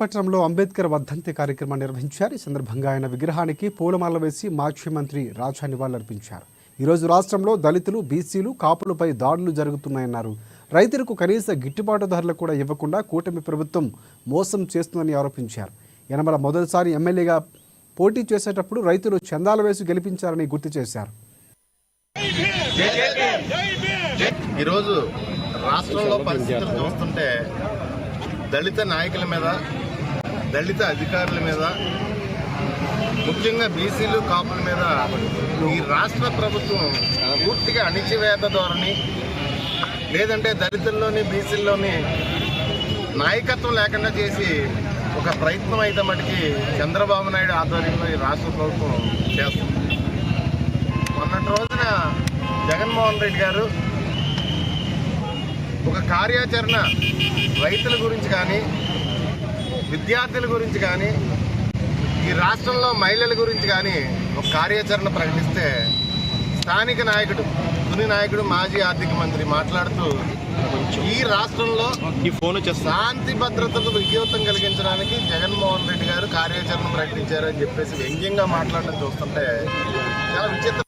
పట్టణంలో అంబేద్కర్ వర్ధంతి కార్యక్రమాన్ని నిర్వహించారు. ఈ సందర్భంగా ఆయన విగ్రహానికి పూలమాల వేసి మాజీ మంత్రి రాజా నివాళులర్పించారు. ఈరోజు రాష్ట్రంలో దళితులు, బీసీలు, కాపులపై దాడులు జరుగుతున్నాయన్నారు. రైతులకు కనీస గిట్టుబాటు ధరలు కూడా ఇవ్వకుండా కూటమి ప్రభుత్వం మోసం చేస్తుందని ఆరోపించారు. యనమల మొదటిసారి ఎమ్మెల్యేగా పోటీ చేసేటప్పుడు రైతులు చందాలు వేసి గెలిపించారని గుర్తు చేశారు. ఈరోజు రాష్ట్రంలో పరిస్థితులు చూస్తుంటే దళిత నాయకుల మీద, దళిత అధికారుల మీద, ముఖ్యంగా బీసీలు, కాపుల మీద ఈ రాష్ట్ర ప్రభుత్వం పూర్తిగా అణిచివేత ధోరణి, లేదంటే దళితుల్లోని, బీసీల్లోని నాయకత్వం లేకుండా చేసి ఒక ప్రయత్నం అయితే మటుకి చంద్రబాబు నాయుడు ఆధ్వర్యంలో ఈ రాష్ట్ర ప్రభుత్వం చేస్తుంది. మొన్నటి రోజున జగన్మోహన్ రెడ్డి గారు ఒక కార్యాచరణ రైతుల గురించి కానీ, విద్యార్థుల గురించి కానీ, ఈ రాష్ట్రంలో మహిళల గురించి కానీ ఒక కార్యాచరణ ప్రకటిస్తే స్థానిక నాయకుడు, తుని నాయకుడు, మాజీ ఆర్థిక మంత్రి మాట్లాడుతూ ఈ రాష్ట్రంలో శాంతి భద్రతకు విఘాతం కలిగించడానికి జగన్మోహన్ రెడ్డి గారు కార్యాచరణ ప్రకటించారని చెప్పేసి వ్యంగ్యంగా మాట్లాడడం చూస్తుంటే చాలా విచిత్రం.